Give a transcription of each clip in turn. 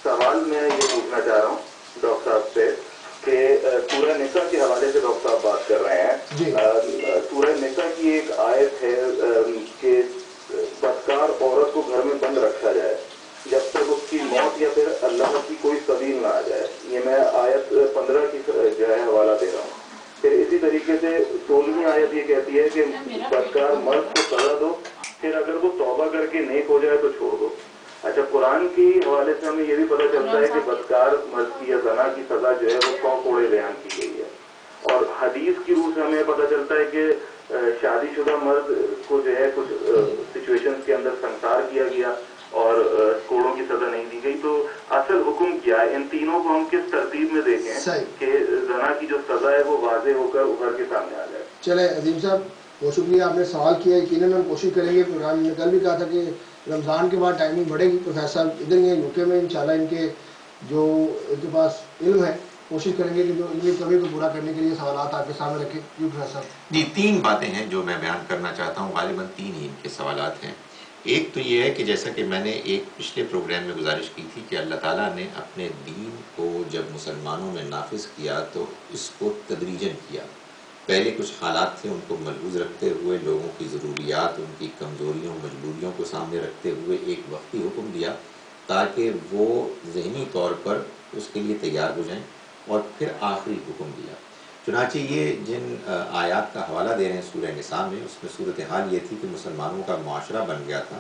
سوال میں یہ پوچھنا چاہ رہا ہوں ڈاکٹر صاحب سے کہ سورہ نساء کے حوالے سے ڈاکٹر صاحب بات کر رہے ہیں. سورہ نساء کی ایک آیت ہے کہ بدکار عورت کو گھر میں بند رکھا جائے جب تک اس کی موت یا پھر اللہ کی کوئی سبیل نہ آ جائے. یہ میں آیت 15 کی جو ہے حوالہ دے رہا ہوں. پھر اسی طریقے سے 16ویں آیت یہ کہتی ہے کہ بدکار مرد کو سزا دو، پھر اگر وہ توبہ کر کے نیک ہو جائے تو چھوڑ دو. اچھا، قرآن کی حوالے سے ہمیں یہ بھی پتہ چلتا ہے کہ بدکار مرد کی یا زنا کی سزا جو ہے وہ 100 کوڑے بیان کی گئی ہے. اور حدیث کی روح سے ہمیں پتہ چلتا ہے کہ شادی شدہ مرد کو جو ہے کچھ سچویشن کے اندر سنسار کیا گیا اور کوڑوں کی سزا نہیں دی گئی. تو اصل حکم کیا ہے؟ ان تینوں کو ہم کس ترتیب میں دیکھیں کہ زنا کی جو سزا ہے وہ واضح ہو کر ابھر کے سامنے آ جائے. چلے عظیم صاحب، بہت شکریہ، آپ نے سوال کیا. یقیناً ہم کوشش کریں گے. پروگرام نے کل بھی کہا تھا کہ رمضان کے بعد ٹائمنگ بڑھے گی. پروفیسر صاحب ادھر ہی ہیں یو کے میں، انشاءاللہ ان کے جو ان کے پاس علم ہے، کوشش کریں گے کہ جو علمی کمی کو پورا کرنے کے لیے سوالات آپ کے سامنے رکھیں. جی پروفیسر صاحب. جی، 3 باتیں ہیں جو میں بیان کرنا چاہتا ہوں. غالباً 3 ہی ان کے سوالات ہیں. ایک تو یہ ہے کہ جیسا کہ میں نے ایک پچھلے پروگرام میں گزارش کی تھی کہ اللہ تعالیٰ نے اپنے دین کو جب مسلمانوں میں نافذ کیا تو اس کو تدریجاً کیا. پہلے کچھ حالات تھے، ان کو ملحوظ رکھتے ہوئے، لوگوں کی ضروریات، ان کی کمزوریوں مجبوریوں کو سامنے رکھتے ہوئے ایک وقتی حکم دیا تاکہ وہ ذہنی طور پر اس کے لیے تیار ہو جائیں، اور پھر آخری حکم دیا. چنانچہ یہ جن آیات کا حوالہ دے رہے ہیں سورہ نساء میں، اس میں صورتحال یہ تھی کہ مسلمانوں کا معاشرہ بن گیا تھا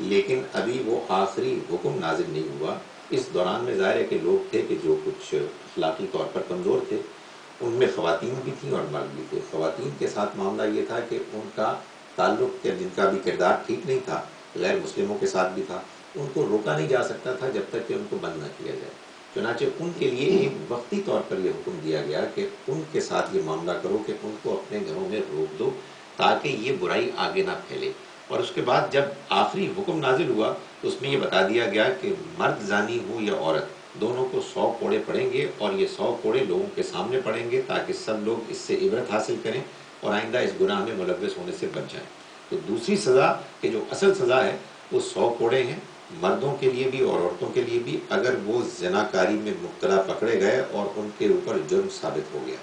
لیکن ابھی وہ آخری حکم نازل نہیں ہوا. اس دوران میں ظاہر ہے کہ لوگ تھے کہ جو کچھ اخلاقی طور پر کمزور تھے، ان میں خواتین بھی تھیں اور مرد بھی تھے. خواتین کے ساتھ معاملہ یہ تھا کہ ان کا تعلق، جن کا بھی کردار ٹھیک نہیں تھا، غیر مسلموں کے ساتھ بھی تھا، ان کو روکا نہیں جا سکتا تھا جب تک کہ ان کو بند نہ کیا جائے. چنانچہ ان کے لیے ایک وقتی طور پر یہ حکم دیا گیا کہ ان کے ساتھ یہ معاملہ کرو کہ ان کو اپنے گھروں میں روک دو تاکہ یہ برائی آگے نہ پھیلے. اور اس کے بعد جب آخری حکم نازل ہوا تو اس میں یہ بتا دیا گیا کہ مرد زانی ہو یا عورت، دونوں کو 100 کوڑے پڑیں گے، اور یہ 100 کوڑے لوگوں کے سامنے پڑیں گے تاکہ سب لوگ اس سے عبرت حاصل کریں اور آئندہ اس گناہ میں ملوث ہونے سے بچ جائیں. تو دوسری سزا کہ جو اصل سزا ہے وہ 100 کوڑے ہیں، مردوں کے لیے بھی اور عورتوں کے لیے بھی، اگر وہ زناکاری میں مبتلا پکڑے گئے اور ان کے اوپر جرم ثابت ہو گیا.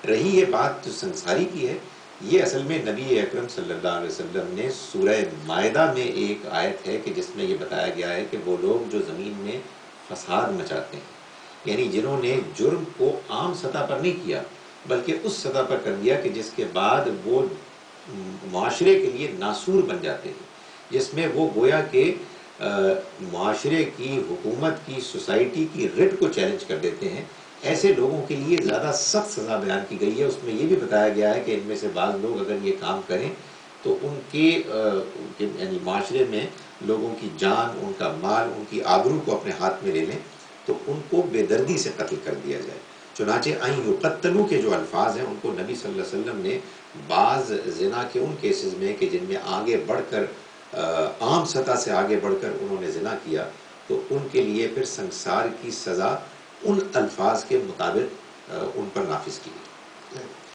رہی یہ بات جو سنساری کی ہے، یہ اصل میں نبی اکرم صلی اللہ علیہ وسلم نے سورہ مائدہ میں ایک آیت ہے کہ جس میں یہ بتایا گیا ہے کہ وہ لوگ جو زمین میں فساد مچاتے ہیں، یعنی جنہوں نے جرم کو عام سطح پر نہیں کیا بلکہ اس سطح پر کر دیا کہ جس کے بعد وہ معاشرے کے لیے ناسور بن جاتے ہیں، جس میں وہ گویا کہ معاشرے کی، حکومت کی، سوسائٹی کی رٹ کو چیلنج کر دیتے ہیں، ایسے لوگوں کے لیے زیادہ سخت سزا بیان کی گئی ہے. اس میں یہ بھی بتایا گیا ہے کہ ان میں سے بعض لوگ اگر یہ کام کریں تو ان کے یعنی معاشرے میں لوگوں کی جان، ان کا مال، ان کی آبرو کو اپنے ہاتھ میں لے لیں تو ان کو بے دردی سے قتل کر دیا جائے. چنانچہ این یقتلوا کے جو الفاظ ہیں ان کو نبی صلی اللہ علیہ وسلم نے بعض زنا کے ان کیسز میں کہ جن میں آگے بڑھ کر عام سطح سے آگے بڑھ کر انہوں نے زنا کیا تو ان کے لیے پھر سنسار کی سزا ان الفاظ کے مطابق ان پر نافذ کی گئی.